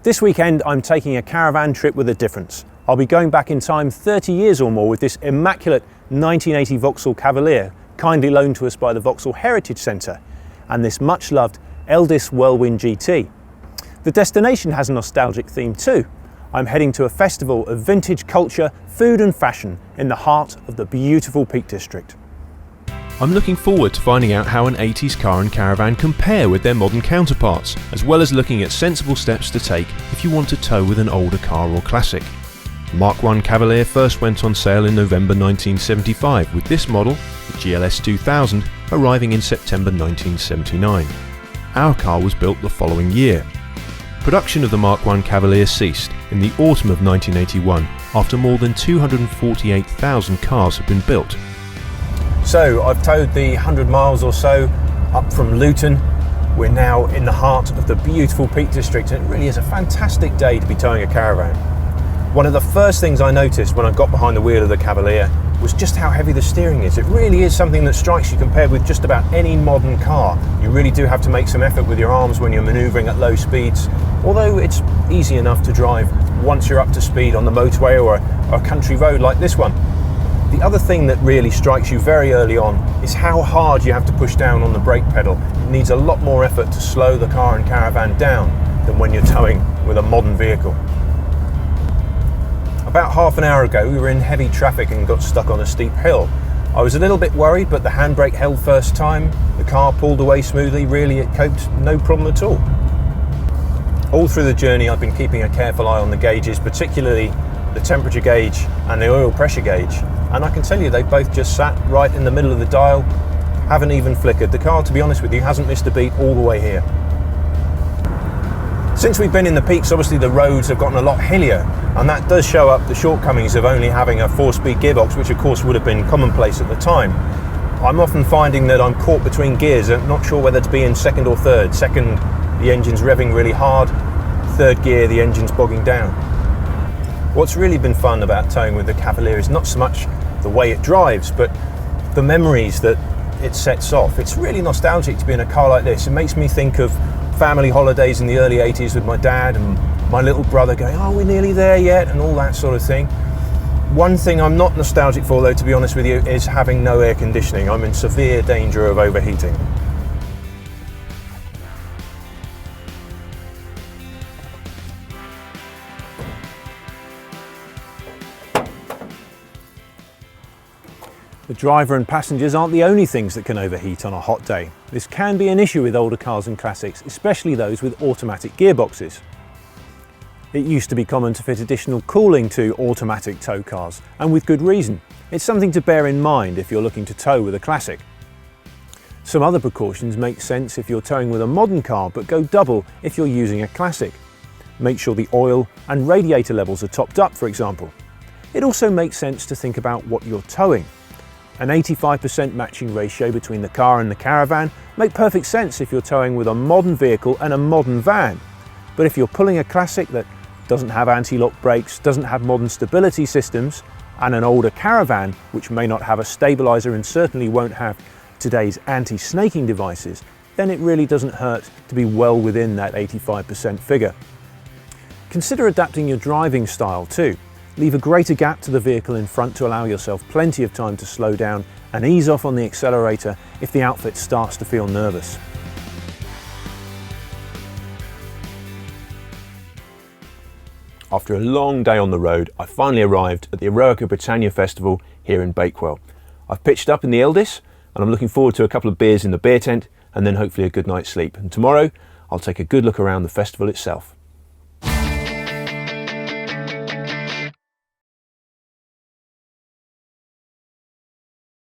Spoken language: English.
This weekend I'm taking a caravan trip with a difference. I'll be going back in time 30 years or more with this immaculate 1980 Vauxhall Cavalier, kindly loaned to us by the Vauxhall Heritage Centre, and this much loved Eldis Whirlwind GT. The destination has a nostalgic theme too. I'm heading to a festival of vintage culture, food and fashion in the heart of the beautiful Peak District. I'm looking forward to finding out how an 80s car and caravan compare with their modern counterparts, as well as looking at sensible steps to take if you want to tow with an older car or classic. The Mark I Cavalier first went on sale in November 1975, with this model, the GLS 2000, arriving in September 1979. Our car was built the following year. Production of the Mark I Cavalier ceased in the autumn of 1981 after more than 248,000 cars had been built. So I've towed the 100 miles or so up from Luton. We're now in the heart of the beautiful Peak District, and it really is a fantastic day to be towing a caravan. One of the first things I noticed when I got behind the wheel of the Cavalier was just how heavy the steering is. It really is something that strikes you compared with just about any modern car. You really do have to make some effort with your arms when you're manoeuvring at low speeds, although it's easy enough to drive once you're up to speed on the motorway or a country road like this one. The other thing that really strikes you very early on is how hard you have to push down on the brake pedal. It needs a lot more effort to slow the car and caravan down than when you're towing with a modern vehicle. About half an hour ago we were in heavy traffic and got stuck on a steep hill. I was a little bit worried, but the handbrake held first time, the car pulled away smoothly, really it coped, no problem at all. All through the journey I've been keeping a careful eye on the gauges, particularly the temperature gauge and the oil pressure gauge, and I can tell you they both just sat right in the middle of the dial, haven't even flickered. The car, to be honest with you, hasn't missed a beat all the way here. Since we've been in the peaks, obviously the roads have gotten a lot hillier, and that does show up the shortcomings of only having a 4-speed gearbox, which of course would have been commonplace at the time. I'm often finding that I'm caught between gears and not sure whether to be in second or third. Second, the engine's revving really hard. Third gear, the engine's bogging down. What's really been fun about towing with the Cavalier is not so much the way it drives, but the memories that it sets off. It's really nostalgic to be in a car like this. It makes me think of family holidays in the early 80s with my dad and my little brother going, "Oh, we're nearly there yet," and all that sort of thing. One thing I'm not nostalgic for, though, to be honest with you, is having no air conditioning. I'm in severe danger of overheating. The driver and passengers aren't the only things that can overheat on a hot day. This can be an issue with older cars and classics, especially those with automatic gearboxes. It used to be common to fit additional cooling to automatic tow cars, and with good reason. It's something to bear in mind if you're looking to tow with a classic. Some other precautions make sense if you're towing with a modern car, but go double if you're using a classic. Make sure the oil and radiator levels are topped up, for example. It also makes sense to think about what you're towing. An 85% matching ratio between the car and the caravan make perfect sense if you're towing with a modern vehicle and a modern van. But if you're pulling a classic that doesn't have anti-lock brakes, doesn't have modern stability systems, and an older caravan which may not have a stabilizer and certainly won't have today's anti-snaking devices, then it really doesn't hurt to be well within that 85% figure. Consider adapting your driving style too. Leave a greater gap to the vehicle in front to allow yourself plenty of time to slow down and ease off on the accelerator if the outfit starts to feel nervous. After a long day on the road, I finally arrived at the Eroica Britannia Festival here in Bakewell. I've pitched up in the Eldis and I'm looking forward to a couple of beers in the beer tent and then hopefully a good night's sleep. And tomorrow I'll take a good look around the festival itself.